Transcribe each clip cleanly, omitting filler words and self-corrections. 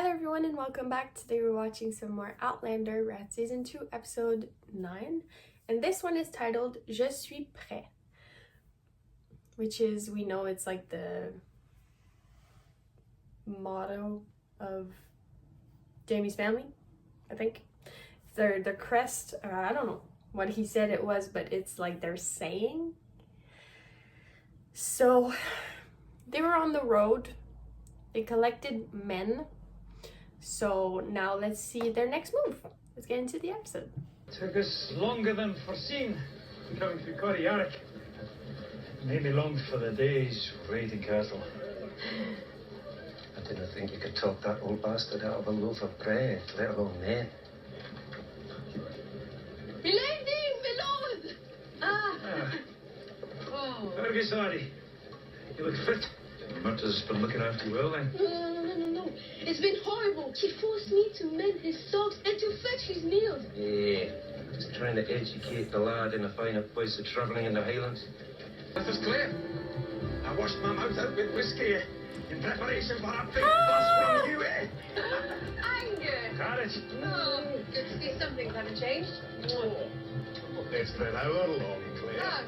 there everyone and welcome back. Today we're watching some more Outlander. We're at season 2 episode 9 and this one is titled Je suis prêt, which is, we know it's like the motto of Jamie's family, I think. Their crest, I don't know what he said it was, but it's like their saying. So they were on the road, they collected men. So now let's see their next move. Let's get into the episode. Took us longer than foreseen coming through Corriaric. Made me long for the days raiding cattle. I didn't think you could talk that old bastard out of a loaf of bread, let alone men. Milady, Milord! Oh. Fergie, you look fit. Murtagh's been looking after you well then. No. It's been horrible. He forced me to mend his socks and to fetch his meals. Yeah, just trying to educate the lad in a finer place of travelling in the Highlands. This is clear. I washed my mouth out with whiskey in preparation for a big bus from you, eh? Anger. Courage. Oh, good to see something haven't changed. Oh, it's been an hour long, Claire.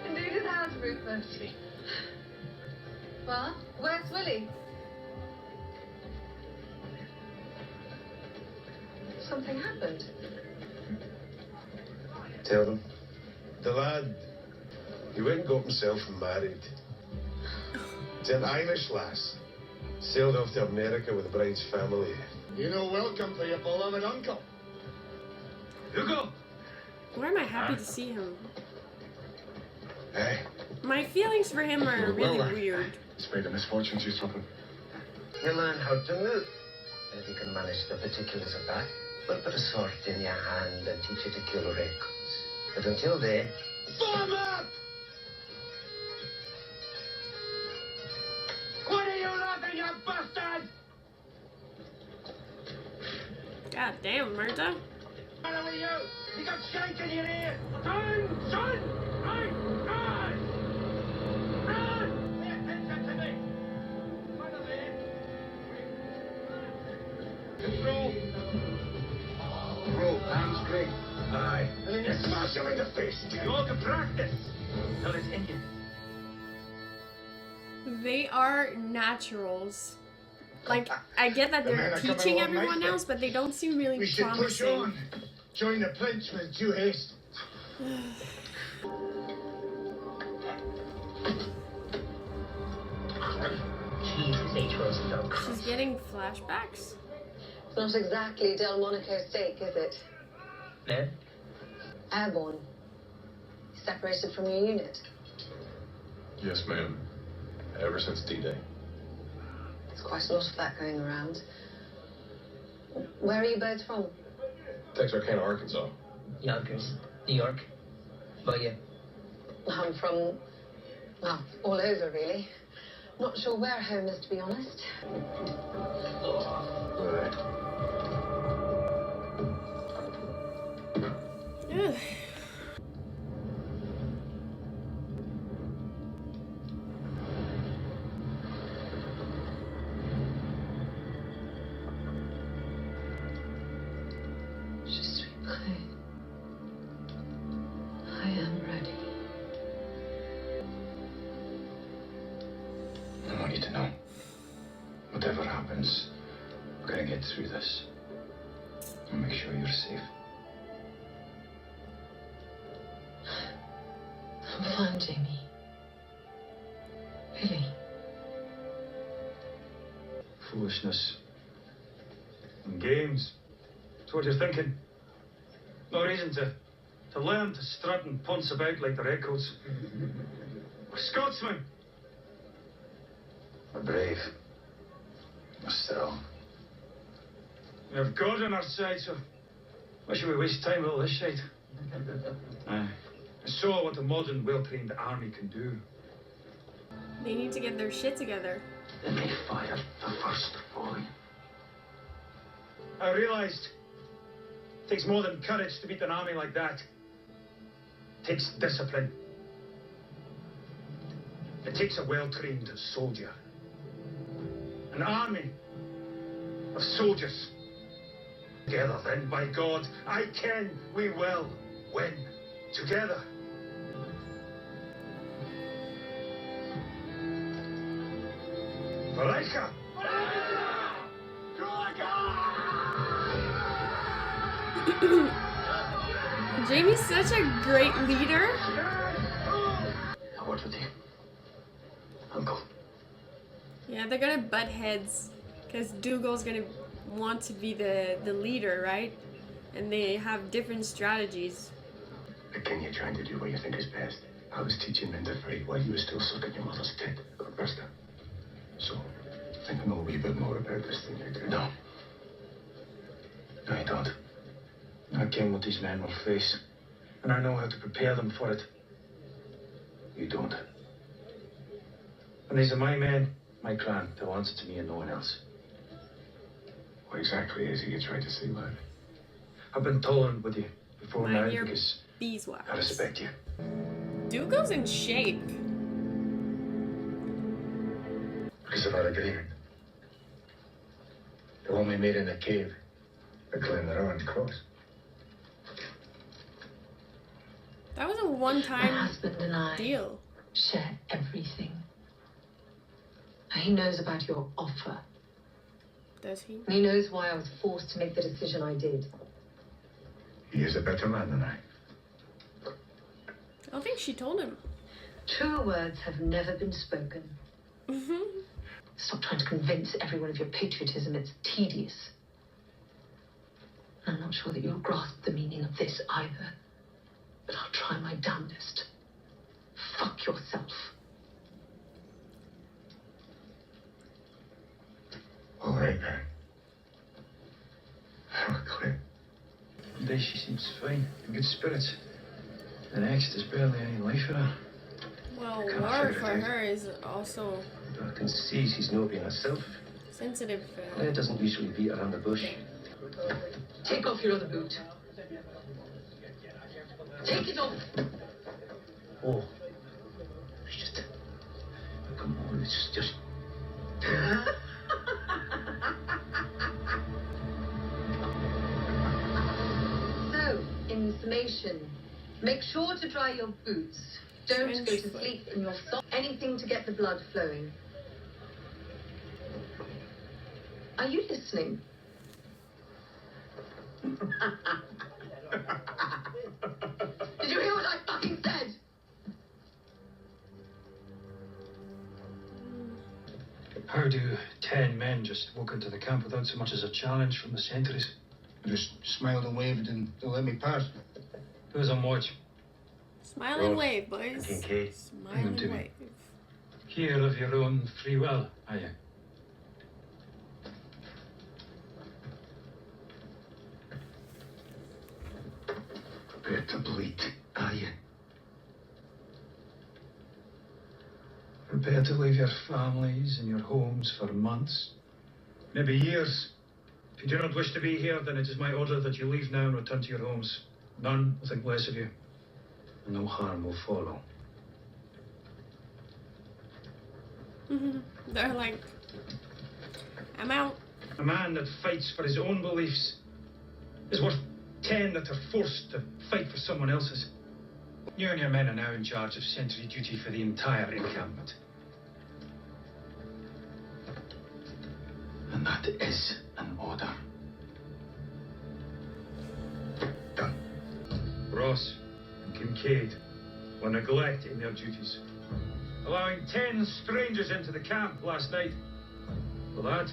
Indeed it has, Rufus. Well, where's Willie? Something happened. Tell them. The lad, he went and got himself married. To an Irish lass. Sailed off to America with the bride's family. You know, welcome to your beloved uncle. Hugo! Why am I happy to see him? Hey. My feelings for him are really weird. Despite the misfortunes you suffered. You learn how to move. If you can manage the particulars of that, we'll put a sword in your hand and teach you to kill redcoats. But until then... Form up! What are you laughing, you bastard? God damn, Murta. What are you? You got shank in your ear! Turn, son! Right, run! Run! Pay attention to me! Follow me. Control. Roll, hands straight. Aye. And then you smash him in the face. You all can practice till it's in you. They are naturals. Like, I get that The men they're are coming teaching along everyone nicely. else, but they don't seem really We should push promising. on. Join the prince with due haste. She's getting flashbacks? It's not exactly Delmonico's sake, is it? No? Airborne. Separated from your unit. Yes, ma'am. Ever since D-Day. There's quite a lot of that going around. Where are you both from? Texarkana, Arkansas. Yonkers. New York. About you? I'm from, well, all over really. Not sure where home is, to be honest. Ugh. Je suis prêt. I am ready. I want you to know, whatever happens, we're gonna get through this. And make sure you're safe. I'm fine, Jamie. Really. Foolishness. And games. That's what you're thinking. No reason to learn to strut and ponce about like the redcoats. We're Scotsmen. We're brave. But still. We have God on our side, so why should we waste time with all this shit? I saw what a modern, well-trained army can do. They need to get their shit together. Then they fired the first volley. I realized it takes more than courage to beat an army like that. It takes discipline. It takes a well-trained soldier. an army of soldiers. Together then, by God, I ken we will win together. Vereika! Jamie's such a great leader. A word with you, Uncle. Yeah, they're gonna butt heads because Dougal's gonna want to be the leader, right? And they have different strategies. Again, you're trying to do what you think is best. I was teaching men to fight while you were still sucking your mother's tit, Prest. So, I think I know a wee bit more about this than you do. No. No, you don't. I ken what these men will face, and I know how to prepare them for it. You don't. And these are my men, my clan. They'll answer to me and no one else. What exactly is it you trying to say, lad? I've been tolerant with you before now Mind your because beeswax. I respect you. Dougal's in shape. Because of our agreement. The one we made in the cave. The Glenrowan cross. That was a My one-time husband and I deal. share everything. He knows about your offer. Does he? And he knows why I was forced to make the decision I did. He is a better man than I. I don't think she told him. Truer words have never been spoken. Stop trying to convince everyone of your patriotism. It's tedious. I'm not sure that you'll grasp the meaning of this either. But I'll try my damnedest. Fuck yourself. All right, then. We're clear. today she seems fine, in good spirits. The next is barely any life for her. Well, Kinda war figured for it out. her is also I can see she's not being herself. sensitive. It doesn't usually beat around the bush. Take off your other boot. Take it off. Oh, it's just... Come on, it's just... So, in summation, make sure to dry your boots. Don't go to sleep in your socks. Anything to get the blood flowing. Are you listening? Did you hear what I fucking said? How do 10 men just walk into the camp without so much as a challenge from the sentries? I just smiled and waved and they let me pass. Who's on watch? Smile and wave, boys. Kincaid. Smile Bring them and to me. wave. Here of your own free will, are you? Prepare to bleed, are you? Prepare to leave your families and your homes for months, maybe years. If you do not wish to be here, then it is my order that you leave now and return to your homes. None will think less of you. No harm will follow. They're like, I'm out. A man that fights for his own beliefs is worth 10 that are forced to fight for someone else's. You and your men are now in charge of sentry duty for the entire encampment. And that is an order. Done. Ross and Kincaid were neglecting their duties, allowing 10 strangers into the camp last night. For that,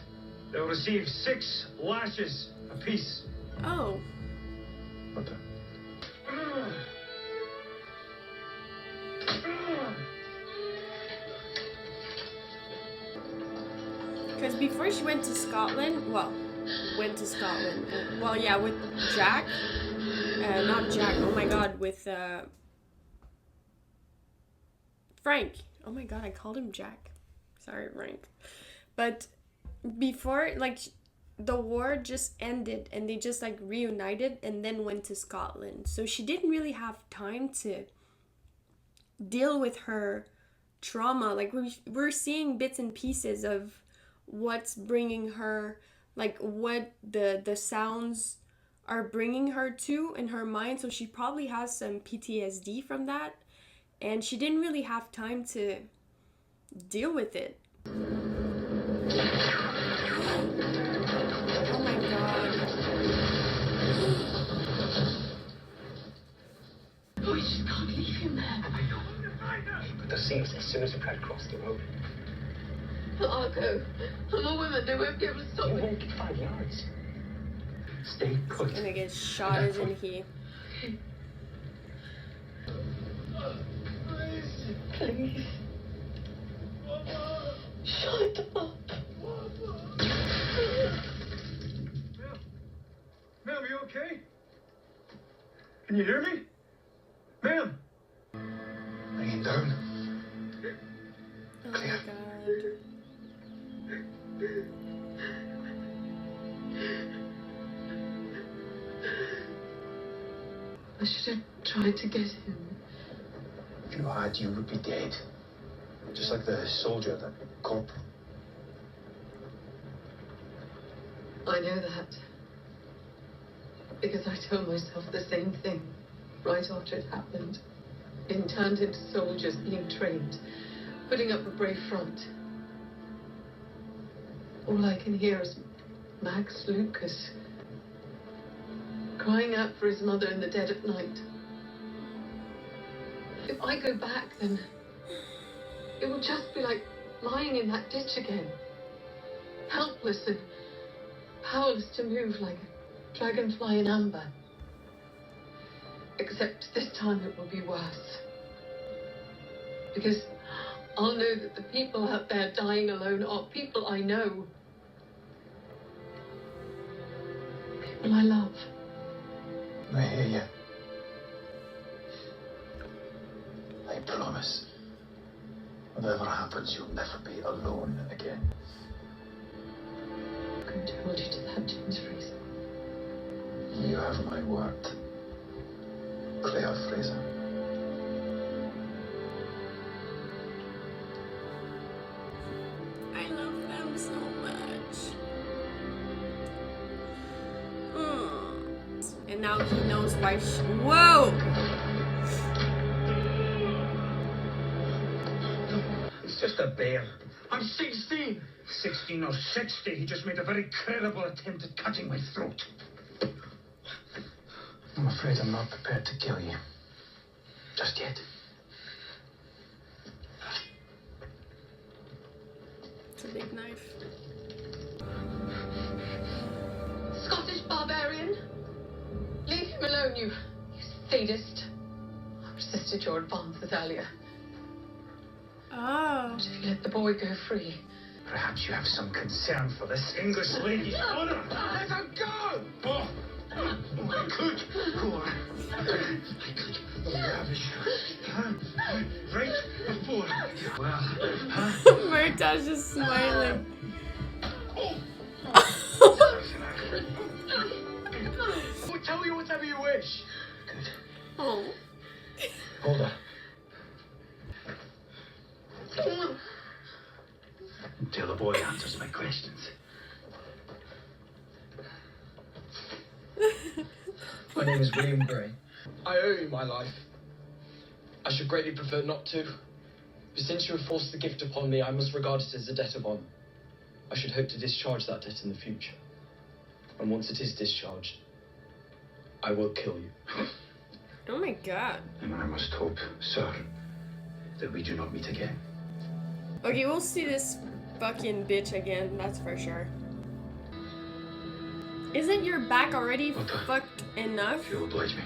they'll receive 6 lashes apiece. Oh, What the? because before she went to Scotland, well, yeah, with Jack, not Jack, oh my god, with Frank. Oh my god, I called him Jack. Sorry, Frank. But before, like, the war just ended and they just like reunited and then went to Scotland. So she didn't really have time to deal with her trauma. Like we're seeing bits and pieces of what's bringing her, like what the sounds are bringing her to in her mind. So she probably has some PTSD from that, and she didn't really have time to deal with it. Oh my god. Oh, you just can't leave him there. I know. But they'll see us as soon as we cross the road. I'll go. I'm a woman. They won't be able to stop You me. won't get 5 yards. Stay put. Gonna get shot, isn't he? Please. Shut up. Ma'am, are you okay? Can you hear me? Ma'am? Laying down. Oh my god. I should have tried to get him. If you had, you would be dead. Just like the soldier, the corporal. I know that. Because I told myself the same thing right after it happened. Being turned into soldiers, being trained, putting up a brave front. All I can hear is Max Lucas crying out for his mother in the dead of night. If I go back, then it will just be like lying in that ditch again. Helpless and powerless to move like a dragonfly in amber. Except this time it will be worse. Because I'll know that the people out there dying alone are people I know. People I love. I hear you. I promise. Whatever happens, you'll never be alone again. I couldn't hold you to that, James Fraser. You have my word, Claire Fraser. I love them so much. And now he knows why she... Whoa! It's just a bear. I'm 16! 16 or 60, he just made a very credible attempt at cutting my throat. I'm afraid I'm not prepared to kill you. Just yet. It's a big knife. Scottish barbarian? Leave him alone, you sadist. I resisted your advances earlier. Oh. But if you let the boy go free... Perhaps you have some concern for this English lady's honor. Let her go! Oh, I could. Go on. I could ravish her. Right before. Well, Murtaugh's just smiling. We'll tell you whatever you wish. Good. Oh. Hold her. until the boy answers my questions. My name is William Gray. I owe you my life. I should greatly prefer not to, but since you have forced the gift upon me, I must regard it as a debt of honor. I should hope to discharge that debt in the future. And once it is discharged, I will kill you. Oh my god. And I must hope, sir, that we do not meet again. Okay, we'll see this fucking bitch again, that's for sure. Isn't your back already fucked enough? If you'll oblige me.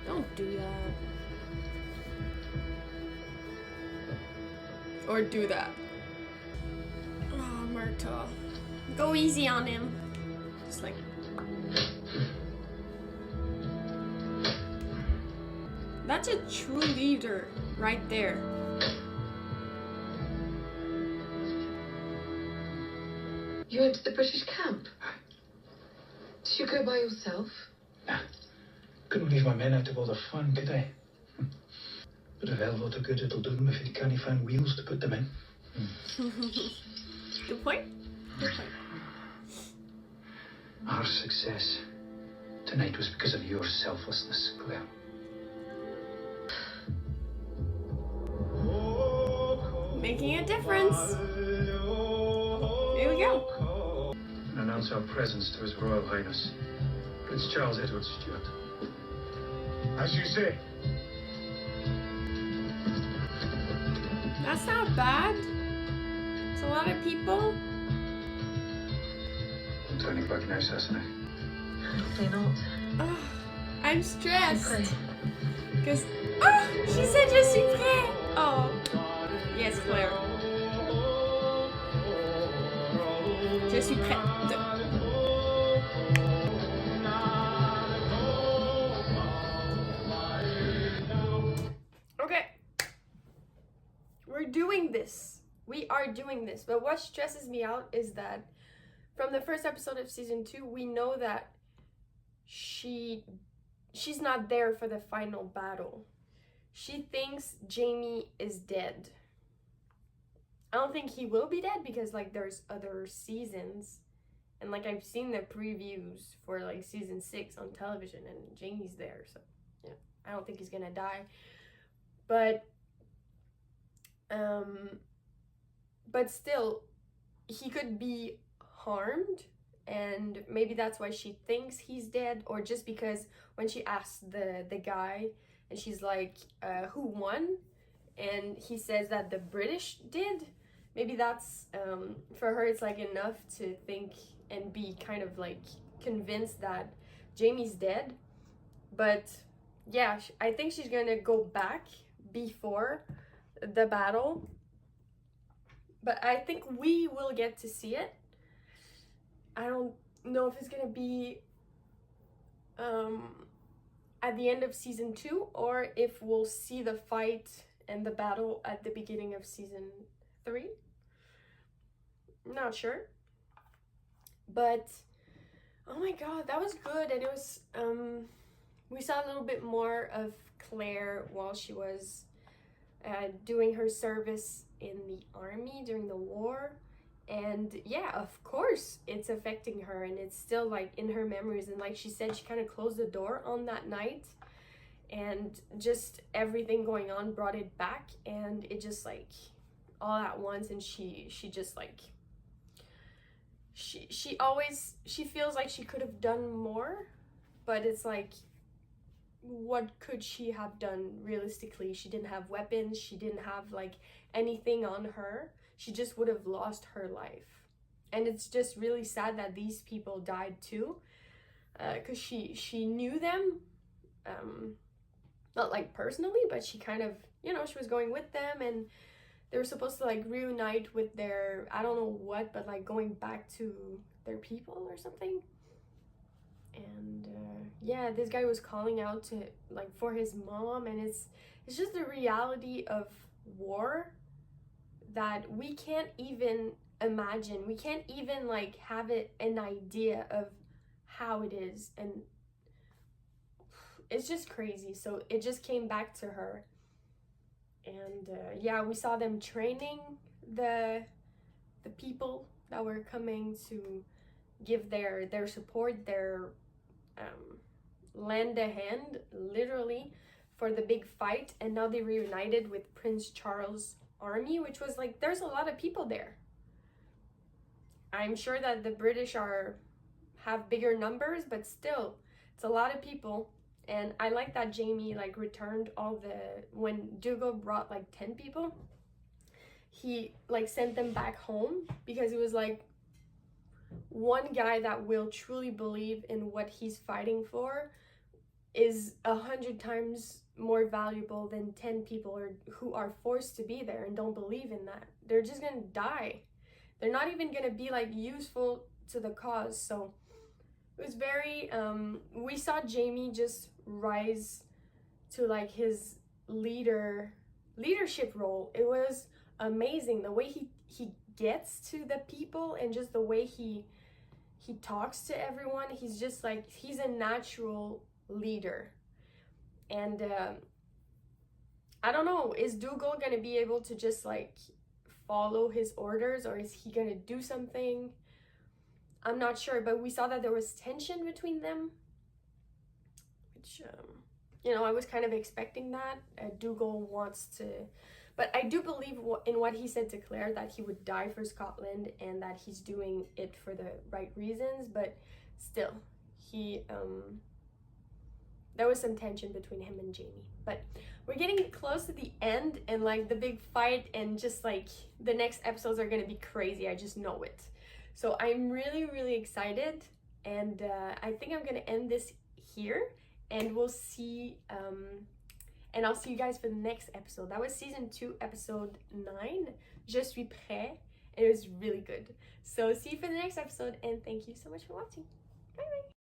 Don't do that. Or do that. Oh, Murtaugh. Go easy on him. Just like... That's a true leader right there. You went to the British camp? Did you go by yourself? Nah. Couldn't leave my men out of all the fun, could I? But a hell of a lot of good it'll do them if you can't find wheels to put them in. Good point. Good point. Our success tonight was because of your selflessness, Claire. Making a difference. Here we go. And announce our presence to His Royal Highness, Prince Charles Edward Stuart. As you say. That's not bad. It's a lot of people. I'm turning back now, Cecily. Hopefully not. Oh, I'm stressed. Okay. Because, she said je suis prêt. Oh, yes, Claire. Je suis prête. Okay. We're doing this. We are doing this. But what stresses me out is that from the first episode of season 2, we know that she's not there for the final battle. She thinks Jamie is dead. I don't think he will be dead because like there's other seasons, and like I've seen the previews for like season 6 on television and Jamie's there, so yeah, I don't think he's gonna die. But still, he could be harmed, and maybe that's why she thinks he's dead, or just because when she asked the guy and she's like, who won? And he says that the British did. Maybe that's, for her, it's like enough to think and be kind of like convinced that Jamie's dead. But yeah, I think she's gonna go back before the battle. But I think we will get to see it. I don't know if it's gonna be at the end of season 2 or if we'll see the fight and the battle at the beginning of season 3. Not sure. But oh my god, that was good. And it was we saw a little bit more of Claire while she was doing her service in the army during the war. And yeah, of course it's affecting her, and it's still like in her memories. And like she said, she kind of closed the door on that night, and just everything going on brought it back, and it just like all at once. And she just like she feels like she could have done more, but it's like, what could she have done realistically? She didn't have weapons, she didn't have like anything on her. She just would have lost her life. And it's just really sad that these people died too, because she knew them, not like personally, but she kind of, you know, she was going with them, and they were supposed to like reunite with their, I don't know what, but like going back to their people or something. And yeah, this guy was calling out to like for his mom, and it's just the reality of war that we can't even imagine. We can't even like have an idea of how it is, and it's just crazy. So it just came back to her. And yeah, we saw them training the people that were coming to give their support, their lend a hand, literally, for the big fight. And now they reunited with Prince Charles' army, which was like, there's a lot of people there. I'm sure that the British have bigger numbers, but still, it's a lot of people. And I like that Jamie like returned when Dougal brought like 10 people, he like sent them back home, because it was like, one guy that will truly believe in what he's fighting for is 100 times more valuable than 10 people who are forced to be there and don't believe in that. They're just gonna die. They're not even gonna be like useful to the cause. So it was very we saw Jamie just rise to like his leadership role. It was amazing the way he gets to the people, and just the way he talks to everyone. He's just like, he's a natural leader. And I don't know, is Dougal gonna be able to just like follow his orders, or is he gonna do something? I'm not sure, but we saw that there was tension between them, which, you know, I was kind of expecting that. Dougal wants to, but I do believe in what he said to Claire, that he would die for Scotland and that he's doing it for the right reasons, but still, there was some tension between him and Jamie. But we're getting close to the end and like the big fight, and just like the next episodes are gonna be crazy. I just know it. So I'm really, really excited, and I think I'm gonna end this here, and we'll see, and I'll see you guys for the next episode. That was season 2, episode 9, Je suis prêt. It was really good. So see you for the next episode, and thank you so much for watching. Bye bye.